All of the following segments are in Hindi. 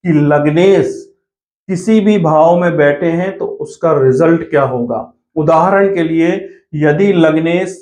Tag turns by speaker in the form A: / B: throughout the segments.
A: कि लग्नेश किसी भी भाव में बैठे हैं तो उसका रिजल्ट क्या होगा। उदाहरण के लिए यदि लग्नेश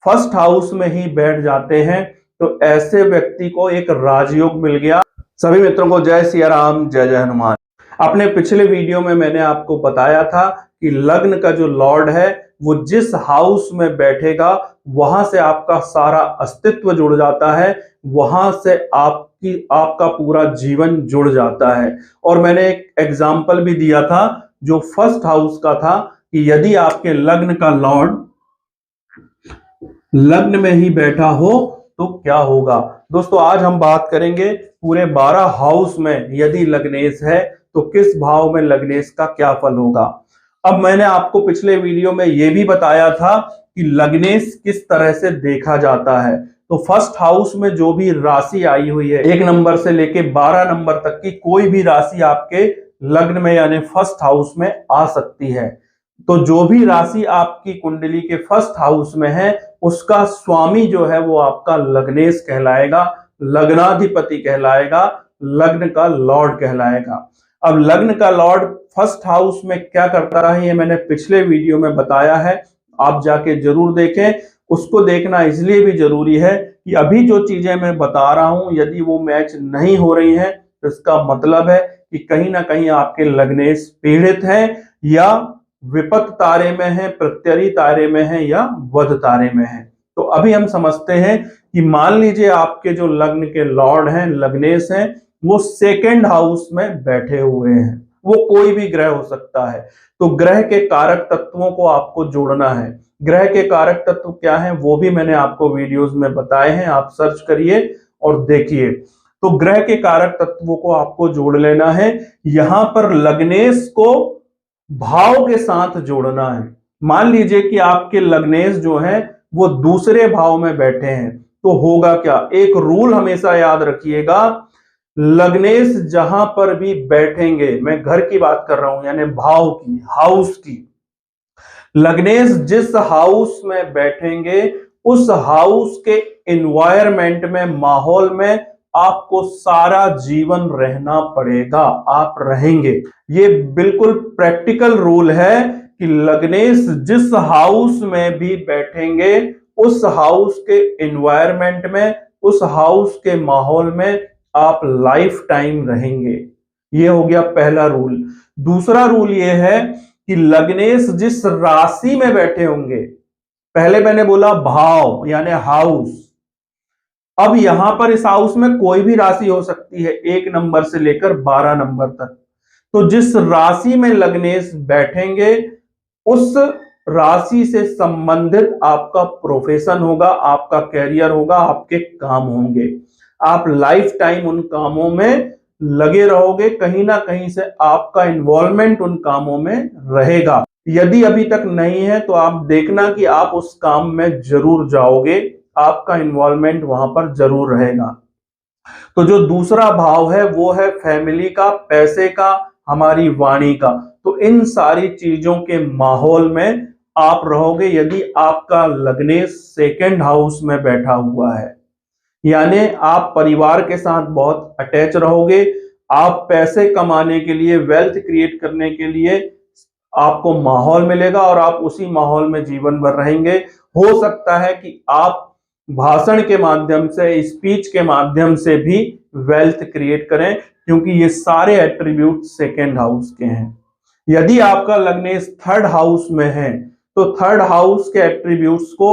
A: फर्स्ट हाउस में ही बैठ जाते हैं तो ऐसे व्यक्ति को एक राजयोग मिल गया। सभी मित्रों को जय सिया राम, जय जय हनुमान। अपने पिछले वीडियो में मैंने आपको बताया था कि लग्न का जो लॉर्ड है वो जिस हाउस में बैठेगा वहां से आपका सारा अस्तित्व जुड़ जाता है, वहां से आपका पूरा जीवन जुड़ जाता है। और मैंने एक एग्जाम्पल भी दिया था जो फर्स्ट हाउस का था कि यदि आपके लग्न का लॉर्ड लग्न में ही बैठा हो तो क्या होगा। दोस्तों आज हम बात करेंगे पूरे 12 हाउस में यदि लग्नेश है तो किस भाव में लग्नेश का क्या फल होगा। अब मैंने आपको पिछले वीडियो में यह भी बताया था कि लग्नेश किस तरह से देखा जाता है। तो फर्स्ट हाउस में जो भी राशि आई हुई है 1 नंबर से लेके 12 नंबर तक की कोई भी राशि आपके लग्न में यानी फर्स्ट हाउस में आ सकती है। तो जो भी राशि आपकी कुंडली के फर्स्ट हाउस में है उसका स्वामी जो है वो आपका लग्नेश कहलाएगा, लग्नाधिपति कहलाएगा, लग्न का लॉर्ड कहलाएगा। अब लग्न का लॉर्ड फर्स्ट हाउस में क्या करता है ये मैंने पिछले वीडियो में बताया है, आप जाके जरूर देखें। उसको देखना इसलिए भी जरूरी है कि अभी जो चीजें मैं बता रहा हूं यदि वो मैच नहीं हो रही हैं तो इसका मतलब है कि कहीं ना कहीं आपके लग्नेश पीड़ित हैं या विपत तारे में है, प्रत्यरी तारे में है या वध तारे में है। तो अभी हम समझते हैं कि मान लीजिए आपके जो लग्न के लॉर्ड हैं लग्नेश हैं वो सेकंड हाउस में बैठे हुए हैं, वो कोई भी ग्रह हो सकता है। तो ग्रह के कारक तत्वों को आपको जोड़ना है। ग्रह के कारक तत्व क्या हैं वो भी मैंने आपको वीडियोस में बताए हैं, आप सर्च करिए और देखिए। तो ग्रह के कारक तत्वों को आपको जोड़ लेना है। यहां पर लग्नेश को भाव के साथ जोड़ना है। मान लीजिए कि आपके लग्नेश जो है वो दूसरे भाव में बैठे हैं तो होगा क्या, एक रूल हमेशा याद रखिएगा, लग्नेश जहां पर भी बैठेंगे, मैं घर की बात कर रहा हूं यानी भाव की, हाउस की, लग्नेश जिस हाउस में बैठेंगे उस हाउस के एनवायरमेंट में, माहौल में आपको सारा जीवन रहना पड़ेगा, आप रहेंगे। ये बिल्कुल प्रैक्टिकल रूल है कि लग्नेश जिस हाउस में भी बैठेंगे उस हाउस के एनवायरमेंट में, उस हाउस के माहौल में आप लाइफ टाइम रहेंगे। ये हो गया पहला रूल। दूसरा रूल ये है कि लग्नेश जिस राशि में बैठे होंगे, पहले मैंने बोला भाव यानी हाउस, अब यहां पर इस हाउस में कोई भी राशि हो सकती है 1 नंबर से लेकर 12 नंबर तक। तो जिस राशि में लग्नेश बैठेंगे उस राशि से संबंधित आपका प्रोफेशन होगा, आपका कैरियर होगा, आपके काम होंगे। आप लाइफ टाइम उन कामों में लगे रहोगे, कहीं ना कहीं से आपका इन्वॉल्वमेंट उन कामों में रहेगा। यदि अभी तक नहीं है तो आप देखना कि आप उस काम में जरूर जाओगे, आपका इन्वॉल्वमेंट वहां पर जरूर रहेगा। तो जो दूसरा भाव है वो है फैमिली का, पैसे का, हमारी वाणी का। तो इन सारी चीजों के माहौल में आप रहोगे यदि आपका लग्नेश सेकंड हाउस में बैठा हुआ है, यानी आप परिवार के साथ बहुत अटैच रहोगे। आप पैसे कमाने के लिए, वेल्थ क्रिएट करने के लिए आपको माहौल मिलेगा और आप उसी माहौल में जीवन भर रहेंगे। हो सकता है कि आप भाषण के माध्यम से, स्पीच के माध्यम से भी वेल्थ क्रिएट करें, क्योंकि ये सारे एट्रीब्यूट सेकेंड हाउस के हैं। यदि आपका लग्नेश थर्ड हाउस में है तो थर्ड हाउस के एट्रीब्यूट्स को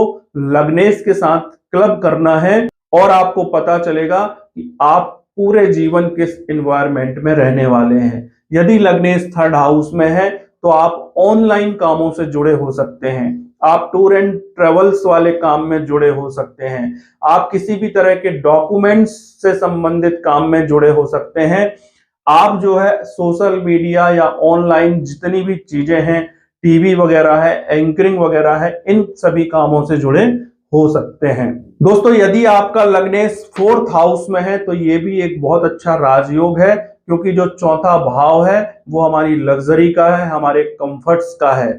A: लग्नेश के साथ क्लब करना है और आपको पता चलेगा कि आप पूरे जीवन किस एनवायरनमेंट में रहने वाले हैं। यदि लग्नेश थर्ड हाउस में है तो आप ऑनलाइन कामों से जुड़े हो सकते हैं, आप टूर एंड ट्रेवल्स वाले काम में जुड़े हो सकते हैं, आप किसी भी तरह के डॉक्यूमेंट्स से संबंधित काम में जुड़े हो सकते हैं, आप जो है सोशल मीडिया या ऑनलाइन जितनी भी चीजें हैं, टीवी वगैरह है, एंकरिंग वगैरह है, इन सभी कामों से जुड़े हो सकते हैं। दोस्तों यदि आपका लग्नेश फोर्थ हाउस में है तो ये भी एक बहुत अच्छा राजयोग है, क्योंकि जो चौथा भाव है वो हमारी लग्जरी का है, हमारे कंफर्ट्स का है।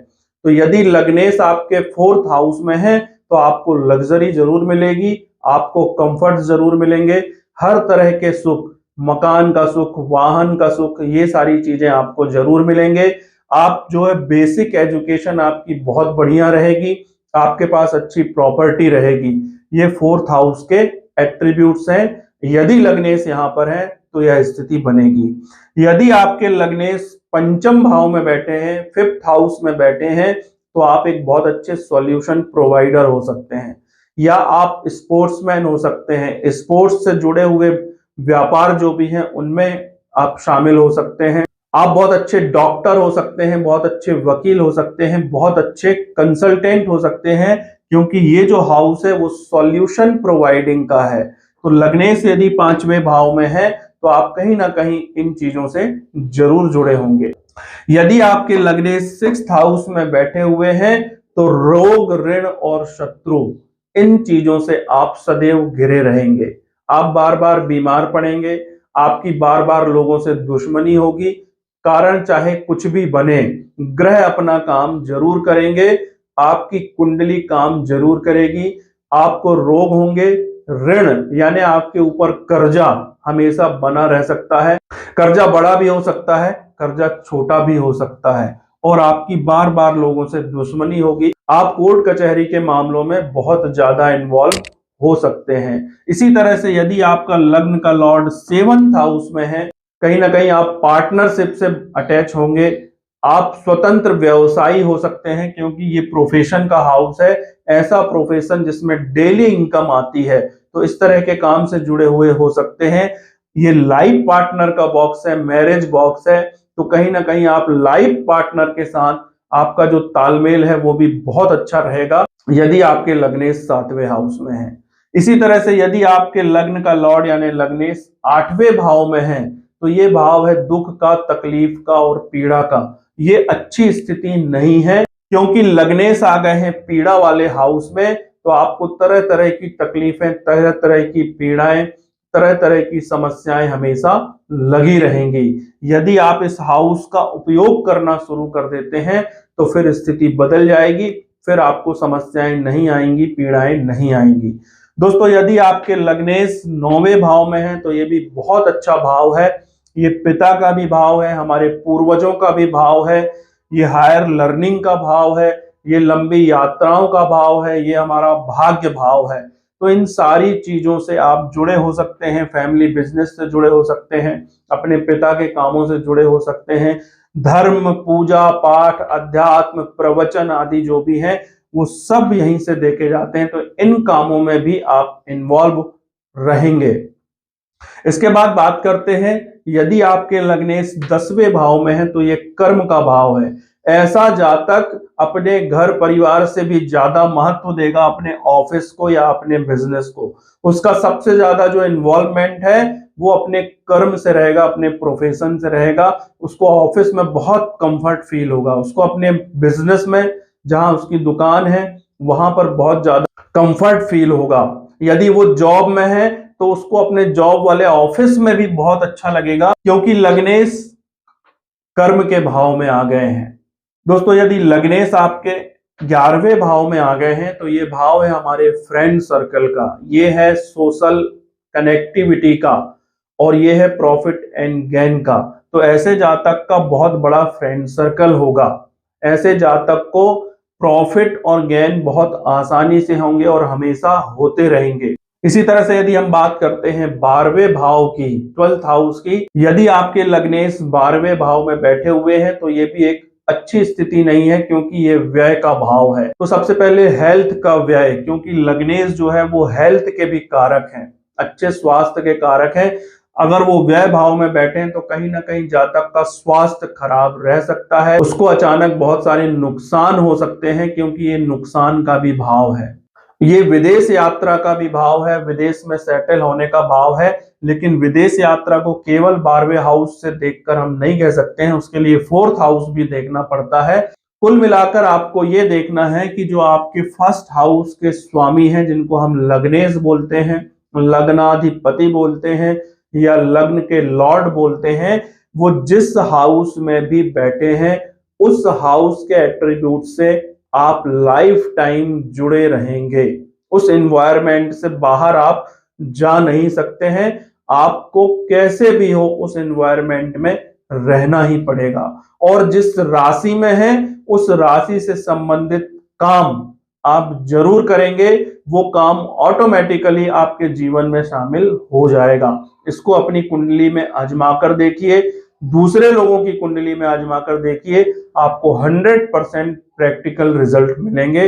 A: तो यदि लग्नेश आपके फोर्थ हाउस में है तो आपको लग्जरी जरूर मिलेगी, आपको कंफर्ट जरूर मिलेंगे, हर तरह के सुख मकान का सुख, वाहन का सुख, ये सारी चीजें आपको जरूर मिलेंगे। आप जो है बेसिक एजुकेशन आपकी बहुत बढ़िया रहेगी, आपके पास अच्छी प्रॉपर्टी रहेगी। ये फोर्थ हाउस के एट्रीब्यूट्स हैं। यदि लग्नेश यहाँ पर है तो यह स्थिति बनेगी। यदि आपके लग्नेश पंचम भाव में बैठे हैं, फिफ्थ हाउस में बैठे हैं, तो आप एक बहुत अच्छे सॉल्यूशन प्रोवाइडर हो सकते हैं, या आप स्पोर्ट्समैन हो सकते हैं। स्पोर्ट्स से जुड़े हुए व्यापार जो भी हैं उनमें आप शामिल हो सकते हैं। आप बहुत अच्छे डॉक्टर हो सकते हैं, बहुत अच्छे वकील हो सकते हैं, बहुत अच्छे कंसल्टेंट हो सकते हैं, क्योंकि ये जो हाउस है वो सॉल्यूशन प्रोवाइडिंग का है। तो लग्नेश यदि पांचवें भाव में है तो आप कहीं ना कहीं इन चीजों से जरूर जुड़े होंगे। यदि आपके लग्नेश सिक्स्थ हाउस में बैठे हुए हैं तो रोग, ऋण और शत्रु, इन चीजों से आप सदैव घिरे रहेंगे। आप बार बार बीमार पड़ेंगे, आपकी बार बार लोगों से दुश्मनी होगी। कारण चाहे कुछ भी बने, ग्रह अपना काम जरूर करेंगे, आपकी कुंडली काम जरूर करेगी। आपको रोग होंगे, ऋण यानी आपके ऊपर कर्जा हमेशा बना रह सकता है। कर्जा बड़ा भी हो सकता है, कर्जा छोटा भी हो सकता है, और आपकी बार बार लोगों से दुश्मनी होगी। आप कोर्ट कचहरी के मामलों में बहुत ज्यादा इन्वॉल्व हो सकते हैं। इसी तरह से यदि आपका लग्न का लॉर्ड सेवंथ हाउस में है, कहीं ना कहीं आप पार्टनरशिप से अटैच होंगे। आप स्वतंत्र व्यवसायी हो सकते हैं, क्योंकि ये प्रोफेशन का हाउस है, ऐसा प्रोफेशन जिसमें डेली इनकम आती है, तो इस तरह के काम से जुड़े हुए हो सकते हैं। ये लाइफ पार्टनर का बॉक्स है, मैरिज बॉक्स है, तो कहीं ना कहीं आप लाइफ पार्टनर के साथ आपका जो तालमेल है वो भी बहुत अच्छा रहेगा, यदि आपके लग्नेश सातवें हाउस में है। इसी तरह से यदि आपके लग्न का लॉर्ड यानी लग्नेश आठवें भाव में है, तो ये भाव है दुख का, तकलीफ का और पीड़ा का। ये अच्छी स्थिति नहीं है, क्योंकि लग्नेश आ गए हैं पीड़ा वाले हाउस में, तो आपको तरह तरह की तकलीफें, तरह तरह की पीड़ाएं, तरह तरह की समस्याएं हमेशा लगी रहेंगी। यदि आप इस हाउस का उपयोग करना शुरू कर देते हैं तो फिर स्थिति बदल जाएगी, फिर आपको समस्याएं नहीं आएंगी, पीड़ाएं नहीं आएंगी। दोस्तों, यदि आपके लग्नेश नौवें भाव में है तो ये भी बहुत अच्छा भाव है। ये पिता का भी भाव है, हमारे पूर्वजों का भी भाव है, ये हायर लर्निंग का भाव है, ये लंबी यात्राओं का भाव है, ये हमारा भाग्य भाव है। तो इन सारी चीजों से आप जुड़े हो सकते हैं, फैमिली बिजनेस से जुड़े हो सकते हैं, अपने पिता के कामों से जुड़े हो सकते हैं। धर्म, पूजा पाठ, अध्यात्म, प्रवचन आदि जो भी है वो सब यहीं से देखे जाते हैं, तो इन कामों में भी आप इन्वॉल्व रहेंगे। इसके बाद बात करते हैं, यदि आपके लग्नेश 10वें भाव में है तो ये कर्म का भाव है। ऐसा जातक अपने घर परिवार से भी ज्यादा महत्व देगा अपने ऑफिस को या अपने बिजनेस को। उसका सबसे ज्यादा जो इन्वॉल्वमेंट है वो अपने कर्म से रहेगा, अपने प्रोफेशन से रहेगा। उसको ऑफिस में बहुत कंफर्ट फील होगा, उसको अपने बिजनेस में, जहां उसकी दुकान है, वहां पर बहुत ज्यादा कंफर्ट फील होगा। यदि वो जॉब में है तो उसको अपने जॉब वाले ऑफिस में भी बहुत अच्छा लगेगा, क्योंकि लग्नेश कर्म के भाव में आ गए हैं। दोस्तों, यदि लग्नेश आपके 11वें भाव में आ गए हैं तो ये भाव है हमारे फ्रेंड सर्कल का, ये है सोशल कनेक्टिविटी का, और ये है प्रॉफिट एंड गेन का। तो ऐसे जातक का बहुत बड़ा फ्रेंड सर्कल होगा। ऐसे जातक को प्रॉफिट और गेन बहुत आसानी से होंगे और हमेशा होते रहेंगे। इसी तरह से यदि हम बात करते हैं 12वें भाव की, 12th हाउस की, यदि आपके लग्नेश 12वें भाव में बैठे हुए हैं तो ये भी एक अच्छी स्थिति नहीं है, क्योंकि ये व्यय का भाव है। तो सबसे पहले हेल्थ का व्यय, क्योंकि लग्नेश जो है वो हेल्थ के भी कारक हैं, अच्छे स्वास्थ्य के कारक हैं। अगर वो व्यय भाव में बैठे हैं तो कहीं ना कहीं जातक का स्वास्थ्य खराब रह सकता है, उसको अचानक बहुत सारे नुकसान हो सकते हैं, क्योंकि ये नुकसान का भी भाव है। ये विदेश यात्रा का भी भाव है, विदेश में सेटल होने का भाव है। लेकिन विदेश यात्रा को केवल 12वें हाउस से देखकर हम नहीं कह सकते हैं, उसके लिए 4th हाउस भी देखना पड़ता है। कुल मिलाकर आपको ये देखना है कि जो आपके फर्स्ट हाउस के स्वामी हैं, जिनको हम लग्नेश बोलते हैं, लग्नाधिपति बोलते हैं, या लग्न के लॉर्ड बोलते हैं, वो जिस हाउस में भी बैठे हैं उस हाउस के एट्रीब्यूट से आप लाइफ टाइम जुड़े रहेंगे। उस एनवायरनमेंट से बाहर आप जा नहीं सकते हैं। आपको कैसे भी हो उस एनवायरनमेंट में रहना ही पड़ेगा। और जिस राशि में है उस राशि से संबंधित काम आप जरूर करेंगे, वो काम ऑटोमेटिकली आपके जीवन में शामिल हो जाएगा। इसको अपनी कुंडली में आजमा कर देखिए, दूसरे लोगों की कुंडली में आजमा कर देखिए, आपको 100% प्रैक्टिकल रिजल्ट मिलेंगे।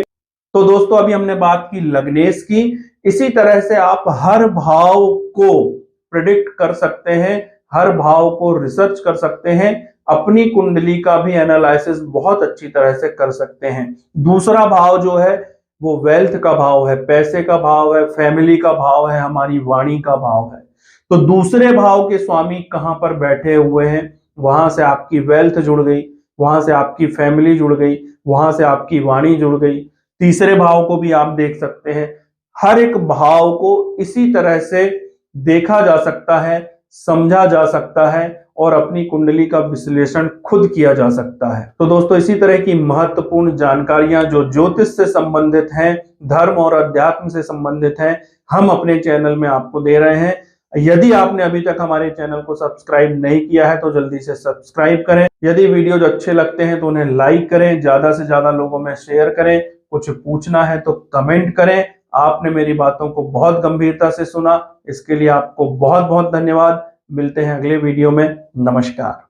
A: तो दोस्तों अभी हमने बात की लग्नेश की, इसी तरह से आप हर भाव को प्रिडिक्ट कर सकते हैं, हर भाव को रिसर्च कर सकते हैं, अपनी कुंडली का भी एनालिसिस बहुत अच्छी तरह से कर सकते हैं। दूसरा भाव जो है वो वेल्थ का भाव है, पैसे का भाव है, फैमिली का भाव है, हमारी वाणी का भाव है। तो दूसरे भाव के स्वामी कहां पर बैठे हुए हैं, वहां से आपकी वेल्थ जुड़ गई, वहां से आपकी फैमिली जुड़ गई, वहां से आपकी वाणी जुड़ गई। तीसरे भाव को भी आप देख सकते हैं। हर एक भाव को इसी तरह से देखा जा सकता है, समझा जा सकता है और अपनी कुंडली का विश्लेषण खुद किया जा सकता है। तो दोस्तों इसी तरह की महत्वपूर्ण जानकारियां जो ज्योतिष से संबंधित हैं, धर्म और अध्यात्म से संबंधित हैं, हम अपने चैनल में आपको दे रहे हैं। यदि आपने अभी तक हमारे चैनल को सब्सक्राइब नहीं किया है तो जल्दी से सब्सक्राइब करें। यदि वीडियो जो अच्छे लगते हैं तो उन्हें लाइक करें, ज्यादा से ज्यादा लोगों में शेयर करें। कुछ पूछना है तो कमेंट करें। आपने मेरी बातों को बहुत गंभीरता से सुना, इसके लिए आपको बहुत बहुत धन्यवाद। मिलते हैं अगले वीडियो में। नमस्कार।